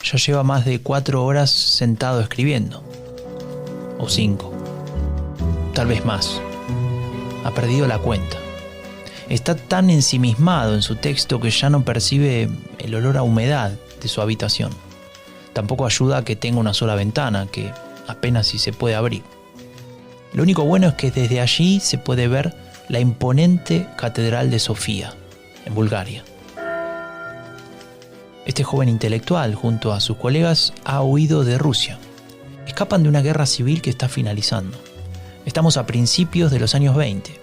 ya lleva más de 4 horas sentado escribiendo. O 5. Tal vez más. Ha perdido la cuenta. Está tan ensimismado en su texto que ya no percibe el olor a humedad de su habitación. Tampoco ayuda a que tenga una sola ventana, que apenas si se puede abrir. Lo único bueno es que desde allí se puede ver la imponente Catedral de Sofía, en Bulgaria. Este joven intelectual, junto a sus colegas, ha huido de Rusia. Escapan de una guerra civil que está finalizando. Estamos a principios de los años 20.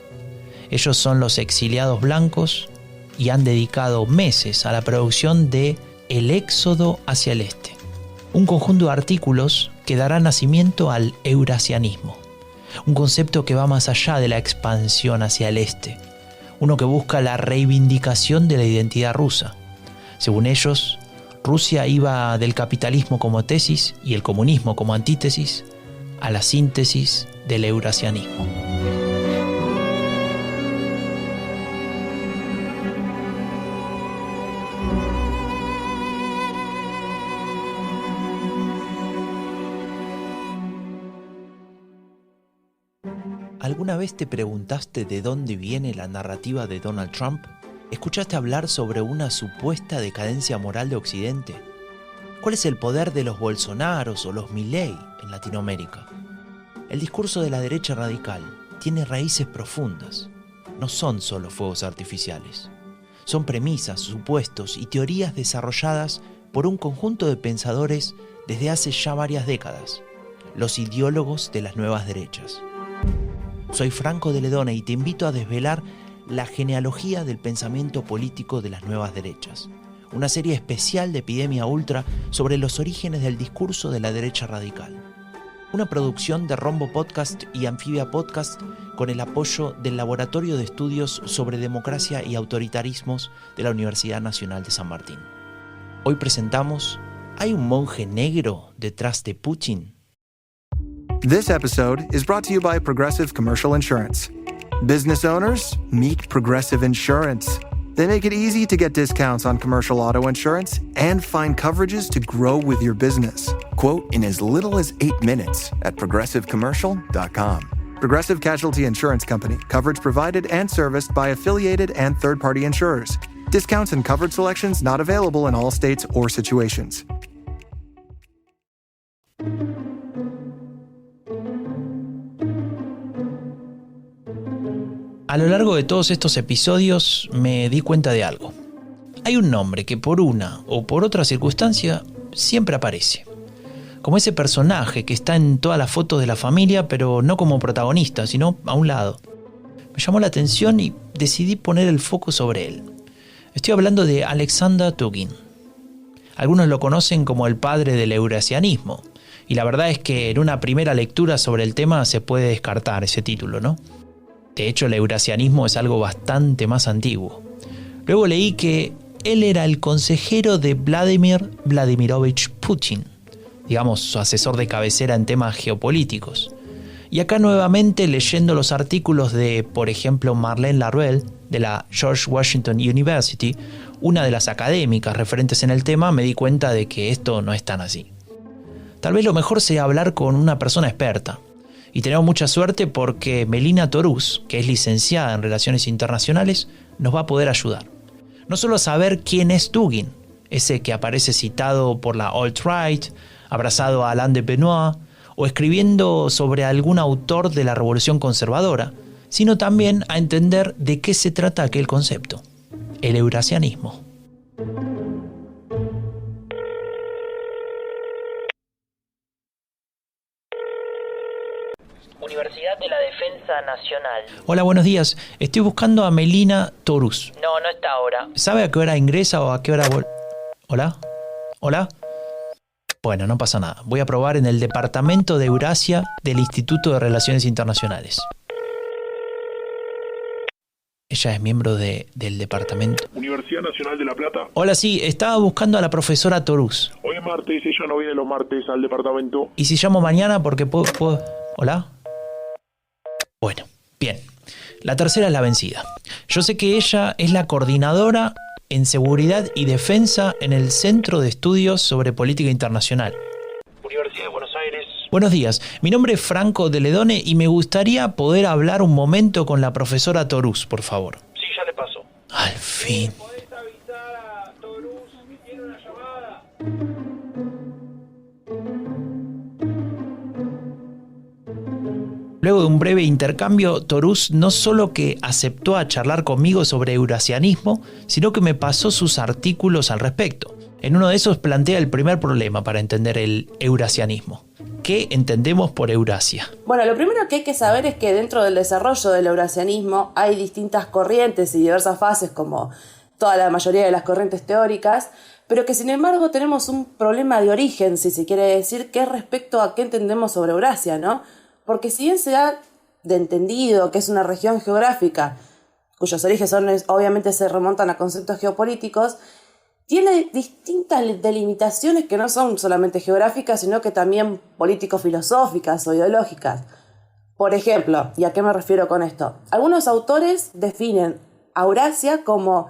Ellos son los exiliados blancos y han dedicado meses a la producción de El Éxodo hacia el Este, un conjunto de artículos que dará nacimiento al eurasianismo, un concepto que va más allá de la expansión hacia el este, uno que busca la reivindicación de la identidad rusa. Según ellos, Rusia iba del capitalismo como tesis y el comunismo como antítesis a la síntesis del eurasianismo. ¿Alguna vez te preguntaste de dónde viene la narrativa de Donald Trump? ¿Escuchaste hablar sobre una supuesta decadencia moral de Occidente? ¿Cuál es el poder de los Bolsonaros o los Milei en Latinoamérica? El discurso de la derecha radical tiene raíces profundas. No son solo fuegos artificiales. Son premisas, supuestos y teorías desarrolladas por un conjunto de pensadores desde hace ya varias décadas, los ideólogos de las nuevas derechas. Soy Franco de Ledona y te invito a desvelar la genealogía del pensamiento político de las nuevas derechas, una serie especial de Epidemia Ultra sobre los orígenes del discurso de la derecha radical. Una producción de Rombo Podcast y Anfibia Podcast con el apoyo del Laboratorio de Estudios sobre Democracia y Autoritarismos de la Universidad Nacional de San Martín. Hoy presentamos ¿Hay un monje negro detrás de Putin? This episode is brought to you by Progressive Commercial Insurance. Business owners, meet Progressive Insurance. They make it easy to get discounts on commercial auto insurance and find coverages to grow with your business. Quote in as little as 8 minutes at progressivecommercial.com. Progressive Casualty Insurance Company. Coverage provided and serviced by affiliated and third-party insurers. Discounts and coverage selections not available in all states or situations. A lo largo de todos estos episodios me di cuenta de algo. Hay un nombre que por una o por otra circunstancia siempre aparece. Como ese personaje que está en todas las fotos de la familia, pero no como protagonista, sino a un lado. Me llamó la atención y decidí poner el foco sobre él. Estoy hablando de Alexander Dugin. Algunos lo conocen como el padre del eurasianismo, y la verdad es que en una primera lectura sobre el tema se puede descartar ese título, ¿no? De hecho, el eurasianismo es algo bastante más antiguo. Luego leí que él era el consejero de Vladimir Vladimirovich Putin, digamos, su asesor de cabecera en temas geopolíticos. Y acá nuevamente leyendo los artículos de, por ejemplo, Marlene Laruelle, de la George Washington University, una de las académicas referentes en el tema, me di cuenta de que esto no es tan así. Tal vez lo mejor sea hablar con una persona experta. Y tenemos mucha suerte porque Melina Torús, que es licenciada en Relaciones Internacionales, nos va a poder ayudar. No solo a saber quién es Dugin, ese que aparece citado por la alt-right, abrazado a Alain de Benoist, o escribiendo sobre algún autor de la Revolución Conservadora, sino también a entender de qué se trata aquel concepto, el eurasianismo. Universidad de la Defensa Nacional. Hola, buenos días. Estoy buscando a Melina Torús. No está ahora. ¿Sabe a qué hora ingresa o a qué hora ¿Hola? ¿Hola? Bueno, no pasa nada. Voy a probar en el Departamento de Eurasia del Instituto de Relaciones Internacionales. Ella es miembro del departamento. Universidad Nacional de La Plata. Hola, sí, estaba buscando a la profesora Torús. Hoy es martes, ella no viene los martes al departamento. ¿Y si llamo mañana porque puedo... ¿Hola? Bueno, bien. La tercera es la vencida. Yo sé que ella es la coordinadora en Seguridad y Defensa en el Centro de Estudios sobre Política Internacional. Universidad de Buenos Aires. Buenos días, mi nombre es Franco de Ledone y me gustaría poder hablar un momento con la profesora Torús, por favor. Sí, ya le paso. Al fin. ¿Podés avisar a Torús que tiene una llamada? Luego de un breve intercambio, Torús no solo que aceptó a charlar conmigo sobre eurasianismo, sino que me pasó sus artículos al respecto. En uno de esos plantea el primer problema para entender el eurasianismo. ¿Qué entendemos por Eurasia? Bueno, lo primero que hay que saber es que dentro del desarrollo del eurasianismo hay distintas corrientes y diversas fases, como toda la mayoría de las corrientes teóricas, pero que sin embargo tenemos un problema de origen, si se quiere decir, que es respecto a qué entendemos sobre Eurasia, ¿no? Porque si bien se da de entendido que es una región geográfica, cuyos orígenes obviamente se remontan a conceptos geopolíticos, tiene distintas delimitaciones que no son solamente geográficas, sino que también político-filosóficas o ideológicas. Por ejemplo, ¿y a qué me refiero con esto? Algunos autores definen a Eurasia como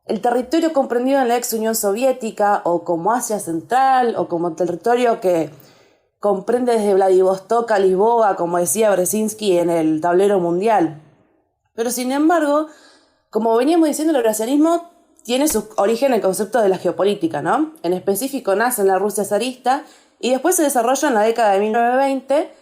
el territorio comprendido en la ex Unión Soviética, o como Asia Central, o como territorio que comprende desde Vladivostok a Lisboa, como decía Brzezinski en el tablero mundial. Pero sin embargo, como veníamos diciendo, el eurasianismo tiene su origen en el concepto de la geopolítica, ¿no? En específico nace en la Rusia zarista y después se desarrolla en la década de 1920,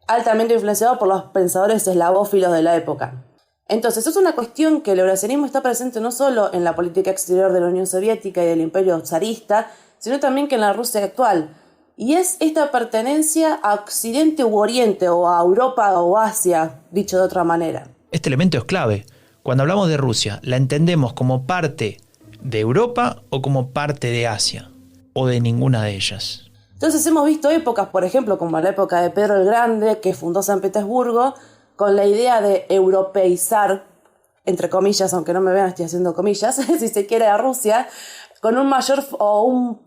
altamente influenciado por los pensadores eslavófilos de la época. Entonces, es una cuestión que el eurasianismo está presente no solo en la política exterior de la Unión Soviética y del Imperio zarista, sino también que en la Rusia actual. Y es esta pertenencia a Occidente u Oriente, o a Europa o Asia, dicho de otra manera. Este elemento es clave. Cuando hablamos de Rusia, ¿la entendemos como parte de Europa o como parte de Asia? ¿O de ninguna de ellas? Entonces hemos visto épocas, por ejemplo, como la época de Pedro el Grande, que fundó San Petersburgo, con la idea de europeizar, entre comillas, aunque no me vean, estoy haciendo comillas, si se quiere, a Rusia, con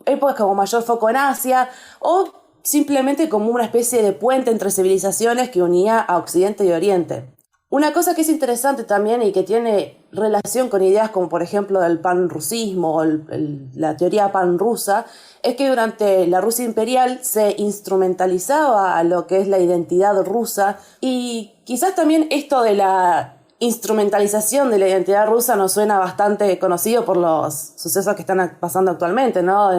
épocas como mayor foco en Asia, o simplemente como una especie de puente entre civilizaciones que unía a Occidente y Oriente. Una cosa que es interesante también y que tiene relación con ideas como por ejemplo el panrusismo o la teoría panrusa, es que durante la Rusia imperial se instrumentalizaba a lo que es la identidad rusa, y quizás también esto de la instrumentalización de la identidad rusa nos suena bastante conocido por los sucesos que están pasando actualmente, ¿no?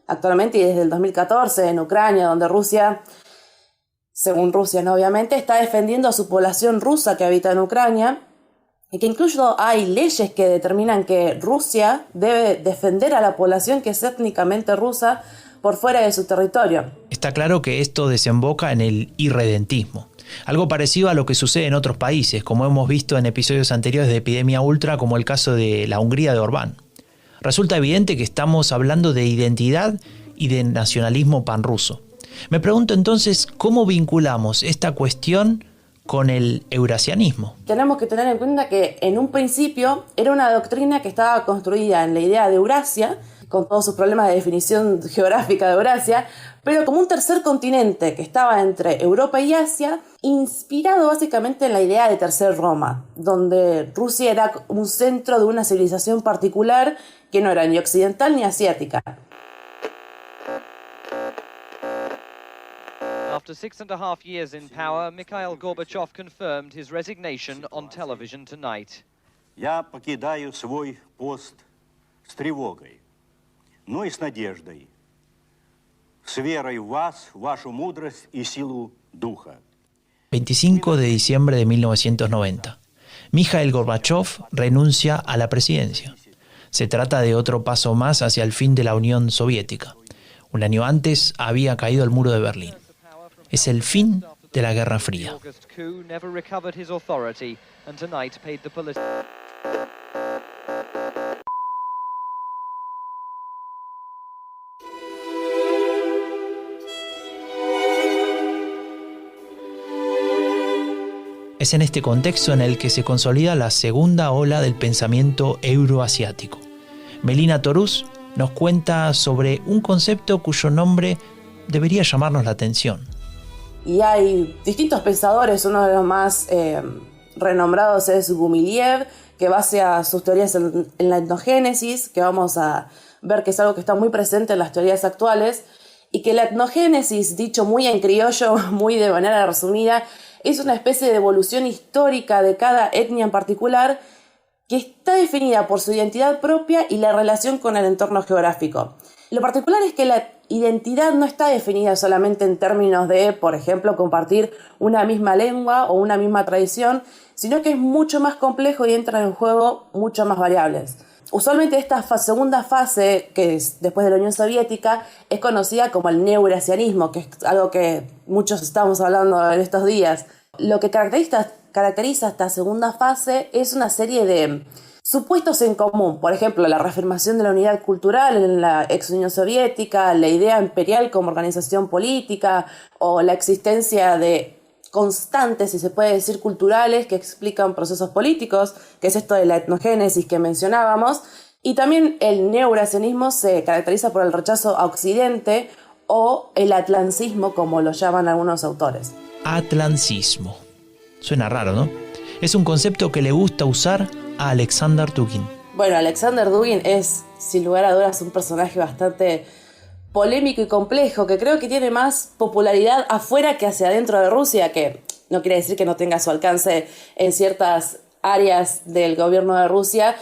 Actualmente y desde el 2014 en Ucrania, donde Rusia, según Rusia, ¿no? Obviamente, está defendiendo a su población rusa que habita en Ucrania, y que incluso hay leyes que determinan que Rusia debe defender a la población que es étnicamente rusa por fuera de su territorio. Está claro que esto desemboca en el irredentismo. Algo parecido a lo que sucede en otros países, como hemos visto en episodios anteriores de Epidemia Ultra, como el caso de la Hungría de Orbán. Resulta evidente que estamos hablando de identidad y de nacionalismo panruso. Me pregunto entonces, ¿cómo vinculamos esta cuestión con el eurasianismo? Tenemos que tener en cuenta que en un principio era una doctrina que estaba construida en la idea de Eurasia, con todos sus problemas de definición geográfica de Eurasia, pero como un tercer continente que estaba entre Europa y Asia, inspirado básicamente en la idea de Tercer Roma, donde Rusia era un centro de una civilización particular que no era ni occidental ni asiática. After 6.5 years in power, Mikhail Gorbachev confirmed his resignation on television tonight. Я покидаю свой пост с тревогой, но и с надеждой, с верой в вас, вашу мудрость и силу духа. 25 de diciembre de 1990. Mikhail Gorbachev renuncia a la presidencia. Se trata de otro paso más hacia el fin de la Unión Soviética. Un año antes había caído el muro de Berlín. Es el fin de la Guerra Fría. Es en este contexto en el que se consolida la segunda ola del pensamiento euroasiático. Melina Torús nos cuenta sobre un concepto cuyo nombre debería llamarnos la atención. Y hay distintos pensadores, uno de los más renombrados es Gumiliev, que basa sus teorías en la etnogénesis, que vamos a ver que es algo que está muy presente en las teorías actuales, y que la etnogénesis, dicho muy en criollo, muy de manera resumida, es una especie de evolución histórica de cada etnia en particular que está definida por su identidad propia y la relación con el entorno geográfico. Lo particular es que la identidad no está definida solamente en términos de, por ejemplo, compartir una misma lengua o una misma tradición, sino que es mucho más complejo y entran en juego muchas más variables. Usualmente esta segunda fase, que es después de la Unión Soviética, es conocida como el neoeurasianismo, que es algo que muchos estamos hablando en estos días. Lo que caracteriza esta segunda fase es una serie de supuestos en común. Por ejemplo, la reafirmación de la unidad cultural en la ex Unión Soviética, la idea imperial como organización política o la existencia de constantes, si se puede decir, culturales que explican procesos políticos, que es esto de la etnogénesis que mencionábamos. Y también el neoeurasianismo se caracteriza por el rechazo a Occidente o el atlancismo, como lo llaman algunos autores. Atlancismo. Suena raro, ¿no? Es un concepto que le gusta usar a Alexander Dugin. Bueno, Alexander Dugin es, sin lugar a dudas, un personaje bastante polémico y complejo, que creo que tiene más popularidad afuera que hacia adentro de Rusia, que no quiere decir que no tenga su alcance en ciertas áreas del gobierno de Rusia.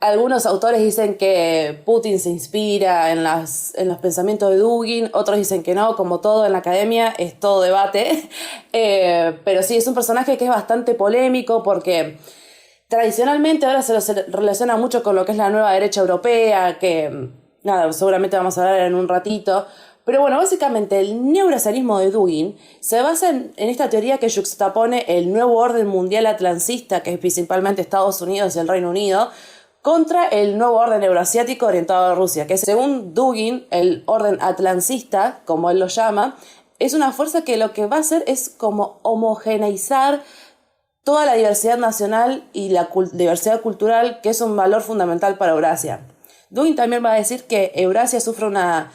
Algunos autores dicen que Putin se inspira en los pensamientos de Dugin, otros dicen que no, como todo en la academia, es todo debate. Pero sí, es un personaje que es bastante polémico porque tradicionalmente ahora se lo relaciona mucho con lo que es la nueva derecha europea, que nada, seguramente vamos a hablar en un ratito. Pero bueno, básicamente el neoeurasianismo de Dugin se basa en esta teoría que juxtapone el nuevo orden mundial atlancista, que es principalmente Estados Unidos y el Reino Unido, contra el nuevo orden euroasiático orientado a Rusia, que según Dugin, el orden atlancista, como él lo llama, es una fuerza que lo que va a hacer es como homogeneizar toda la diversidad nacional y la diversidad cultural, que es un valor fundamental para Eurasia. Dugin también va a decir que Eurasia sufre una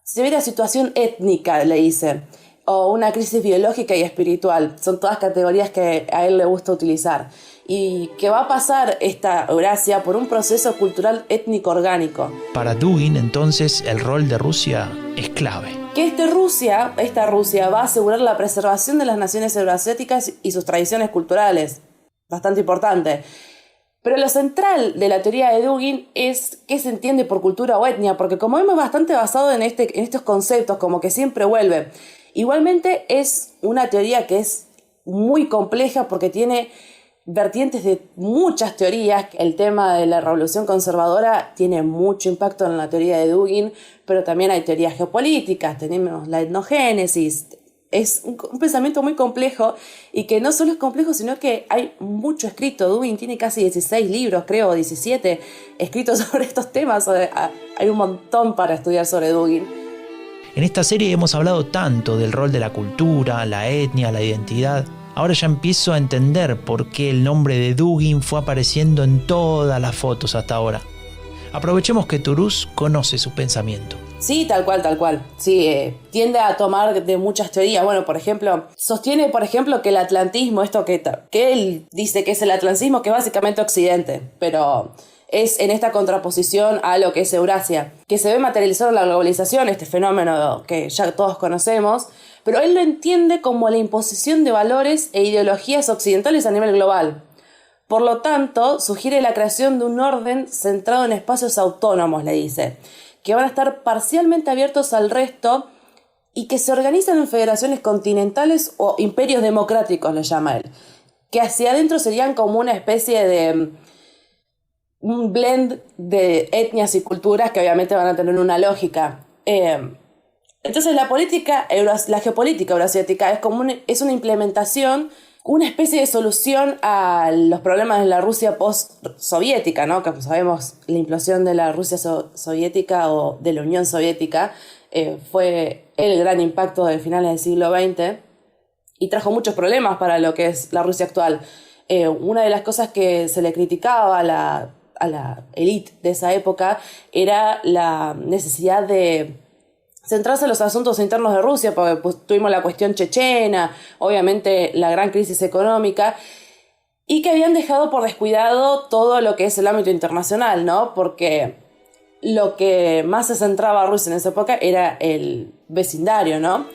severa situación étnica, le dice, o una crisis biológica y espiritual. Son todas categorías que a él le gusta utilizar. Y que va a pasar esta Eurasia por un proceso cultural étnico orgánico. Para Dugin, entonces, el rol de Rusia es clave. Que esta Rusia va a asegurar la preservación de las naciones euroasiáticas y sus tradiciones culturales. Bastante importante. Pero lo central de la teoría de Dugin es qué se entiende por cultura o etnia, porque como vemos, bastante basado en estos conceptos, como que siempre vuelve. Igualmente es una teoría que es muy compleja porque tiene vertientes de muchas teorías. El tema de la revolución conservadora tiene mucho impacto en la teoría de Dugin, pero también hay teorías geopolíticas, tenemos la etnogénesis. Es un pensamiento muy complejo y que no solo es complejo, sino que hay mucho escrito. Dugin tiene casi 16 libros, creo, 17 escritos sobre estos temas. Hay un montón para estudiar sobre Dugin. En esta serie hemos hablado tanto del rol de la cultura, la etnia, la identidad. Ahora ya empiezo a entender por qué el nombre de Dugin fue apareciendo en todas las fotos hasta ahora. Aprovechemos que Turús conoce su pensamiento. Sí, tal cual. Sí, tiende a tomar de muchas teorías. Bueno, por ejemplo, sostiene, que el atlantismo, esto que él dice que es el atlantismo, que es básicamente Occidente, pero es en esta contraposición a lo que es Eurasia, que se ve materializado en la globalización, este fenómeno que ya todos conocemos, pero él lo entiende como la imposición de valores e ideologías occidentales a nivel global. Por lo tanto, sugiere la creación de un orden centrado en espacios autónomos, le dice, que van a estar parcialmente abiertos al resto y que se organizan en federaciones continentales o imperios democráticos, le llama él, que hacia adentro serían como una especie de un blend de etnias y culturas que obviamente van a tener una lógica. Entonces la geopolítica euroasiática es una implementación, una especie de solución a los problemas de la Rusia post-soviética, ¿no? Que como sabemos, la implosión de la Rusia soviética o de la Unión Soviética fue el gran impacto de finales del siglo XX y trajo muchos problemas para lo que es la Rusia actual. Una de las cosas que se le criticaba a la élite de esa época era la necesidad de centrarse en los asuntos internos de Rusia, porque tuvimos la cuestión chechena, obviamente la gran crisis económica, y que habían dejado por descuidado todo lo que es el ámbito internacional, ¿no? Porque lo que más se centraba Rusia en esa época era el vecindario, ¿no?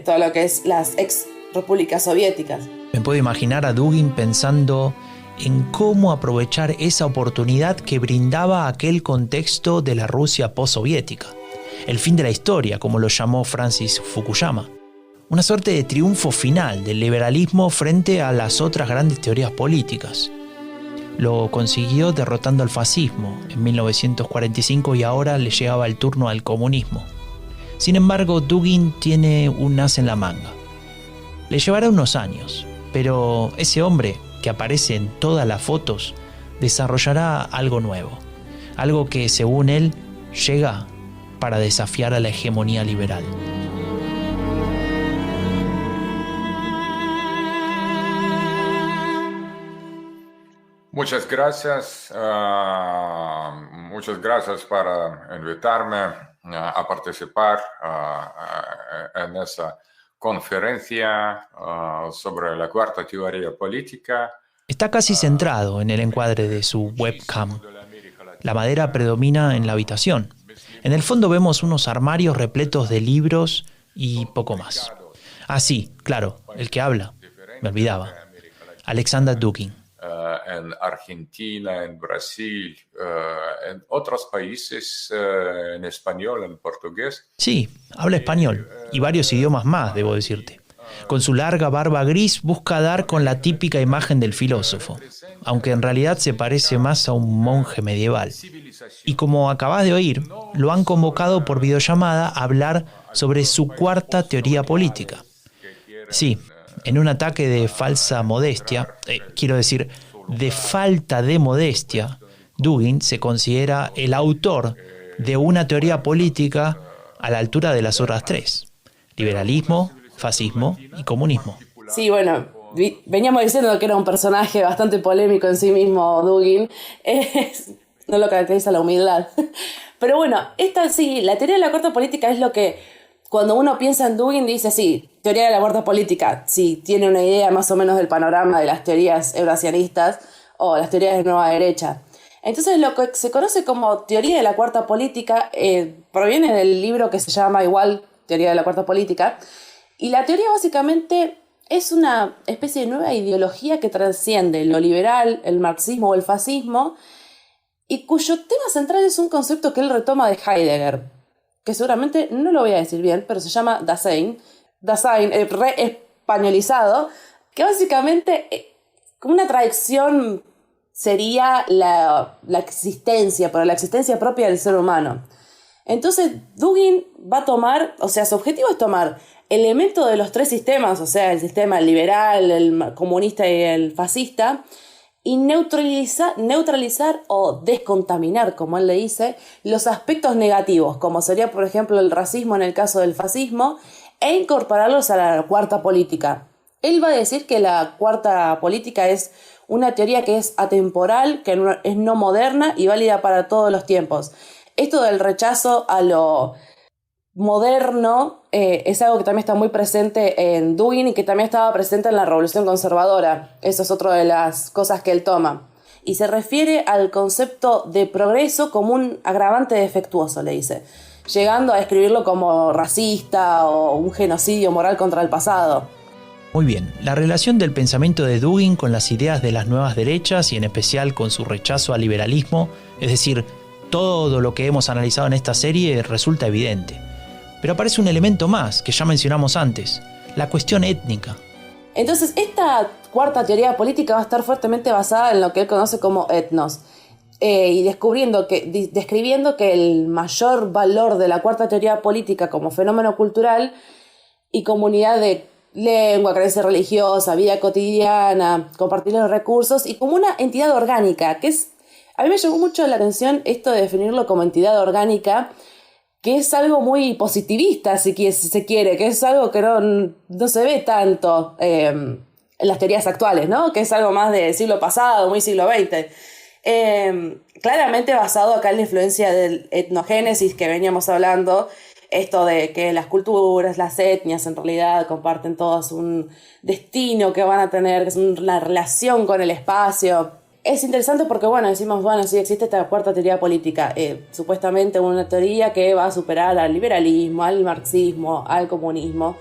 Todo lo que es las ex repúblicas soviéticas. Me puedo imaginar a Dugin pensando en cómo aprovechar esa oportunidad que brindaba aquel contexto de la Rusia postsoviética. El fin de la historia, como lo llamó Francis Fukuyama. Una suerte de triunfo final del liberalismo frente a las otras grandes teorías políticas. Lo consiguió derrotando al fascismo en 1945 y ahora le llegaba el turno al comunismo. Sin embargo, Dugin tiene un as en la manga. Le llevará unos años, pero ese hombre que aparece en todas las fotos desarrollará algo nuevo. Algo que, según él, llega para desafiar a la hegemonía liberal. Muchas gracias por invitarme a participar en esa conferencia sobre la cuarta teoría política. Está casi centrado en el encuadre de su webcam. La madera predomina en la habitación. En el fondo vemos unos armarios repletos de libros y poco más. Ah, sí, claro, el que habla. Me olvidaba. Alexander Dugin. En Argentina, en Brasil, en otros países, en español, en portugués. Sí, habla español y varios idiomas más, debo decirte. Con su larga barba gris busca dar con la típica imagen del filósofo, aunque en realidad se parece más a un monje medieval. Y como acabas de oír, lo han convocado por videollamada a hablar sobre su cuarta teoría política. Sí, en un ataque de falsa modestia, de falta de modestia, Dugin se considera el autor de una teoría política a la altura de las otras tres: liberalismo, fascismo y comunismo. Sí, bueno, veníamos diciendo que era un personaje bastante polémico en sí mismo, Dugin. No lo caracteriza la humildad. Pero bueno, la teoría de la cuarta política es lo que, cuando uno piensa en Dugin, dice, sí, teoría de la cuarta política, sí, tiene una idea más o menos del panorama de las teorías eurasianistas o las teorías de nueva derecha. Entonces, lo que se conoce como teoría de la cuarta política proviene del libro que se llama igual Teoría de la Cuarta Política. Y la teoría básicamente es una especie de nueva ideología que trasciende lo liberal, el marxismo o el fascismo, y cuyo tema central es un concepto que él retoma de Heidegger, que seguramente no lo voy a decir bien, pero se llama Dasein, re-españolizado, que básicamente como una traducción sería la existencia, pero la existencia propia del ser humano. Entonces Dugin va a tomar, su objetivo es tomar elementos de los tres sistemas, o sea, el sistema liberal, el comunista y el fascista, y neutralizar o descontaminar, como él le dice, los aspectos negativos, como sería, por ejemplo, el racismo en el caso del fascismo, e incorporarlos a la cuarta política. Él va a decir que la cuarta política es una teoría que es atemporal, que es no moderna y válida para todos los tiempos. Esto del rechazo a lo moderno es algo que también está muy presente en Dugin y que también estaba presente en la Revolución Conservadora. Eso es otra de las cosas que él toma. Y se refiere al concepto de progreso como un agravante defectuoso, le dice, llegando a describirlo como racista o un genocidio moral contra el pasado. Muy bien, la relación del pensamiento de Dugin con las ideas de las nuevas derechas y en especial con su rechazo al liberalismo, es decir, todo lo que hemos analizado en esta serie resulta evidente. Pero aparece un elemento más que ya mencionamos antes, la cuestión étnica. Entonces, esta cuarta teoría política va a estar fuertemente basada en lo que él conoce como etnos, y describiendo que el mayor valor de la cuarta teoría política como fenómeno cultural y comunidad de lengua, creencia religiosa, vida cotidiana, compartir los recursos y como una entidad orgánica, que es, a mí me llamó mucho la atención esto de definirlo como entidad orgánica, que es algo muy positivista, si se quiere, que es algo que no se ve tanto en las teorías actuales, ¿no? Que es algo más del siglo pasado, muy siglo XX. Claramente basado acá en la influencia del etnogénesis que veníamos hablando, esto de que las culturas, las etnias en realidad comparten todas un destino que van a tener, que es una relación con el espacio. Es interesante porque, bueno, decimos, bueno, sí existe esta cuarta teoría política, supuestamente una teoría que va a superar al liberalismo, al marxismo, al comunismo.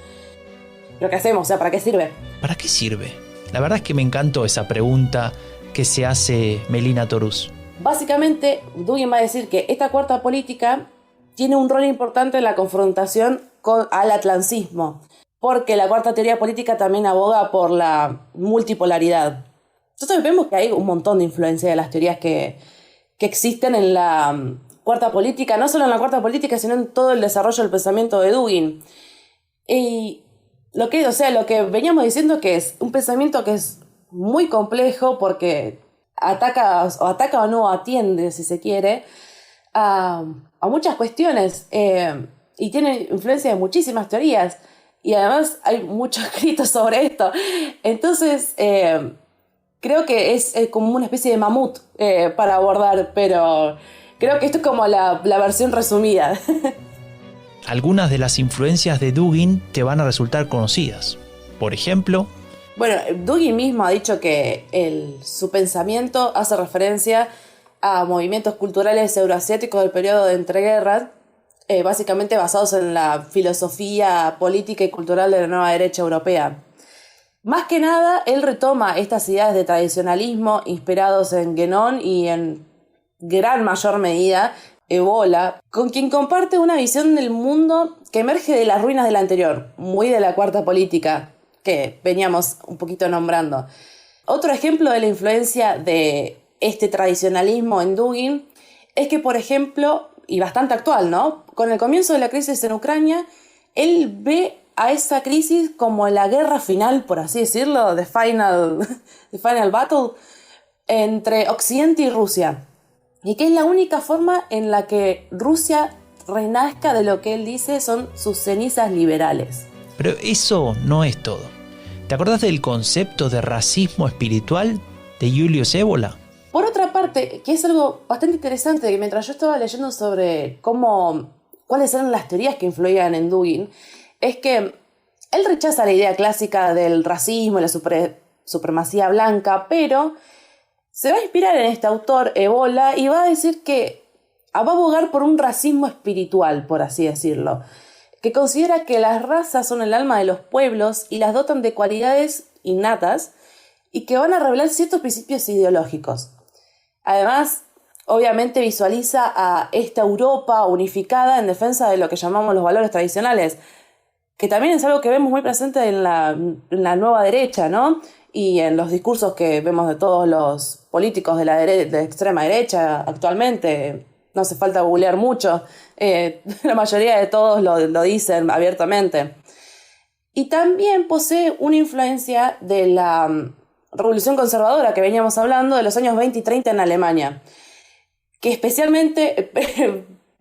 ¿Pero qué hacemos? O sea, ¿para qué sirve? ¿Para qué sirve? La verdad es que me encantó esa pregunta que se hace Melina Torús. Básicamente, Dugin va a decir que esta cuarta política tiene un rol importante en la confrontación al atlantismo, porque la cuarta teoría política también aboga por la multipolaridad. Nosotros vemos que hay un montón de influencia de las teorías que existen en la cuarta política, no solo en la cuarta política, sino en todo el desarrollo del pensamiento de Dugin. Y lo que veníamos diciendo que es un pensamiento que es muy complejo porque ataca o no atiende, si se quiere, a muchas cuestiones y tiene influencia de muchísimas teorías y además hay mucho escrito sobre esto. Entonces creo que es como una especie de mamut para abordar, pero creo que esto es como la versión resumida. Algunas de las influencias de Dugin te van a resultar conocidas. Por ejemplo... Bueno, Dugin mismo ha dicho que su pensamiento hace referencia a movimientos culturales euroasiáticos del periodo de entreguerras, básicamente basados en la filosofía política y cultural de la nueva derecha europea. Más que nada, él retoma estas ideas de tradicionalismo inspirados en Guénon y en gran mayor medida Evola, con quien comparte una visión del mundo que emerge de las ruinas del anterior, muy de la cuarta política, que veníamos un poquito nombrando. Otro ejemplo de la influencia de este tradicionalismo en Dugin es que, por ejemplo, y bastante actual, ¿no? Con el comienzo de la crisis en Ucrania, él ve a esa crisis como la guerra final, por así decirlo, the final battle, entre Occidente y Rusia. Y que es la única forma en la que Rusia renazca de lo que él dice son sus cenizas liberales. Pero eso no es todo. ¿Te acordás del concepto de racismo espiritual de Julius Evola? Por otra parte, que es algo bastante interesante, que mientras yo estaba leyendo sobre cuáles eran las teorías que influían en Dugin, es que él rechaza la idea clásica del racismo y la supremacía blanca, pero se va a inspirar en este autor, Evola, y va a decir que va a abogar por un racismo espiritual, por así decirlo, que considera que las razas son el alma de los pueblos y las dotan de cualidades innatas y que van a revelar ciertos principios ideológicos. Además, obviamente visualiza a esta Europa unificada en defensa de lo que llamamos los valores tradicionales, que también es algo que vemos muy presente en la nueva derecha, ¿no? Y en los discursos que vemos de todos los políticos de extrema derecha actualmente. No hace falta googlear mucho, la mayoría de todos lo dicen abiertamente. Y también posee una influencia de la revolución conservadora que veníamos hablando de los años 20 y 30 en Alemania, que especialmente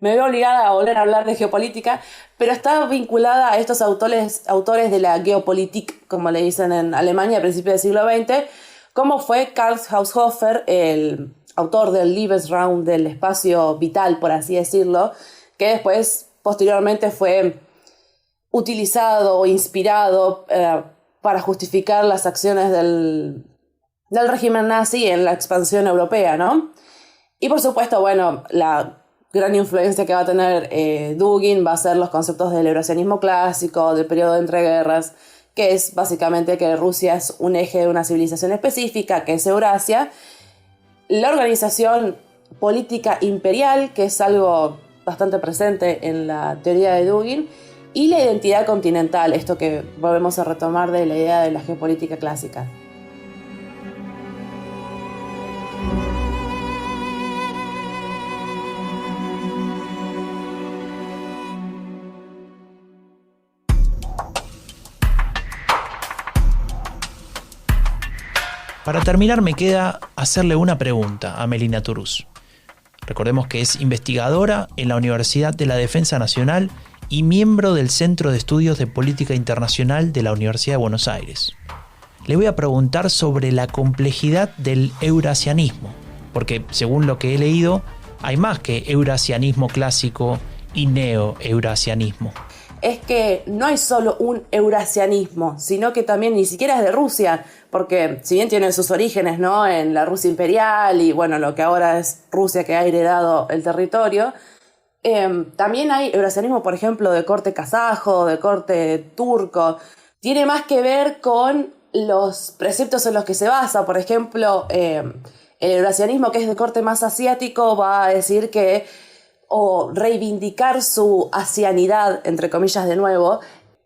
me veo obligada a volver a hablar de geopolítica, pero está vinculada a estos autores de la Geopolitik, como le dicen en Alemania a principios del siglo XX, como fue Karl Haushofer, el autor del Lebensraum, del espacio vital, por así decirlo, que después, posteriormente, fue utilizado o inspirado para justificar las acciones del régimen nazi en la expansión europea, ¿no? Y por supuesto, bueno, la gran influencia que va a tener Dugin va a ser los conceptos del eurasianismo clásico, del periodo de entreguerras, que es básicamente que Rusia es un eje de una civilización específica, que es Eurasia, la organización política imperial, que es algo bastante presente en la teoría de Dugin, y la identidad continental, esto que volvemos a retomar de la idea de la geopolítica clásica. Para terminar, me queda hacerle una pregunta a Melina Torús. Recordemos que es investigadora en la Universidad de la Defensa Nacional y miembro del Centro de Estudios de Política Internacional de la Universidad de Buenos Aires. Le voy a preguntar sobre la complejidad del eurasianismo, porque según lo que he leído, hay más que eurasianismo clásico y neo-eurasianismo? Es que no hay solo un eurasianismo, sino que también ni siquiera es de Rusia, porque si bien tiene sus orígenes, ¿no?, en la Rusia imperial y bueno, lo que ahora es Rusia que ha heredado el territorio, también hay eurasianismo, por ejemplo, de corte kazajo, de corte turco. Tiene más que ver con los preceptos en los que se basa. Por ejemplo, el eurasianismo, que es de corte más asiático, va a decir que o reivindicar su asianidad, entre comillas de nuevo,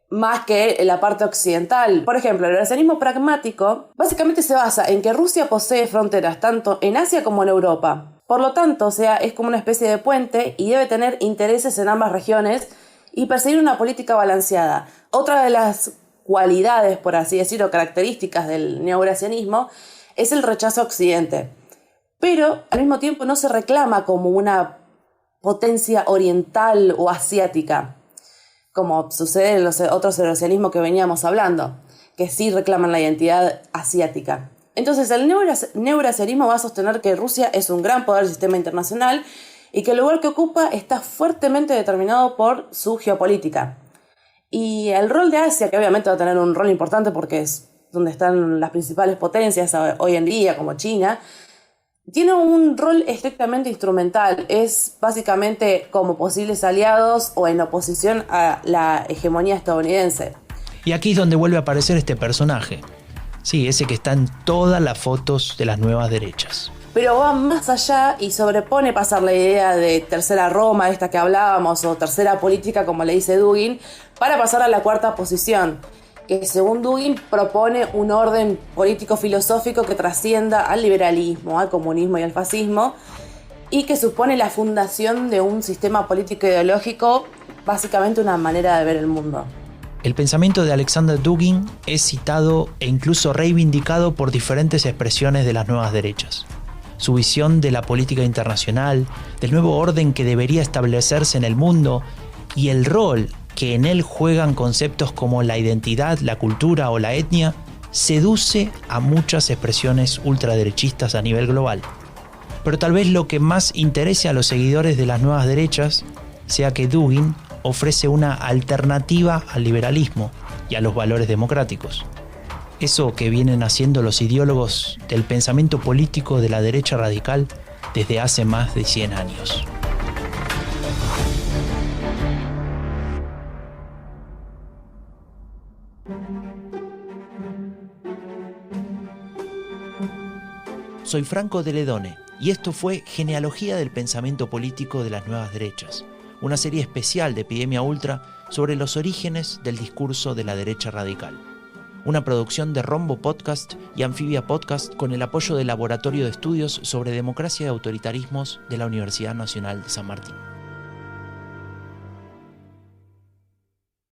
más que en la parte occidental. Por ejemplo, el eurasianismo pragmático básicamente se basa en que Rusia posee fronteras tanto en Asia como en Europa. Por lo tanto, o sea, es como una especie de puente y debe tener intereses en ambas regiones y perseguir una política balanceada. Otra de las cualidades, por así decirlo, características del neo-eurasianismo es el rechazo a Occidente. Pero al mismo tiempo no se reclama como una potencia oriental o asiática, como sucede en los otros eurasianismos que veníamos hablando, que sí reclaman la identidad asiática. Entonces el neo-eurasianismo va a sostener que Rusia es un gran poder del sistema internacional y que el lugar que ocupa está fuertemente determinado por su geopolítica. Y el rol de Asia, que obviamente va a tener un rol importante porque es donde están las principales potencias hoy en día, como China, tiene un rol estrictamente instrumental. Es básicamente como posibles aliados o en oposición a la hegemonía estadounidense. Y aquí es donde vuelve a aparecer este personaje. Sí, ese que está en todas las fotos de las nuevas derechas. Pero va más allá y sobrepone pasar la idea de tercera Roma, esta que hablábamos, o tercera política, como le dice Dugin, para pasar a la cuarta posición, que según Dugin propone un orden político-filosófico que trascienda al liberalismo, al comunismo y al fascismo, y que supone la fundación de un sistema político-ideológico, básicamente una manera de ver el mundo. El pensamiento de Alexander Dugin es citado e incluso reivindicado por diferentes expresiones de las nuevas derechas. Su visión de la política internacional, del nuevo orden que debería establecerse en el mundo y el rol que en él juegan conceptos como la identidad, la cultura o la etnia, seduce a muchas expresiones ultraderechistas a nivel global. Pero tal vez lo que más interese a los seguidores de las nuevas derechas sea que Dugin ofrece una alternativa al liberalismo y a los valores democráticos. Eso que vienen haciendo los ideólogos del pensamiento político de la derecha radical desde hace más de 100 años. Soy Franco de Ledone y esto fue Genealogía del Pensamiento Político de las Nuevas Derechas, una serie especial de Epidemia Ultra sobre los orígenes del discurso de la derecha radical. Una producción de Rombo Podcast y Anfibia Podcast con el apoyo del Laboratorio de Estudios sobre Democracia y Autoritarismos de la Universidad Nacional de San Martín.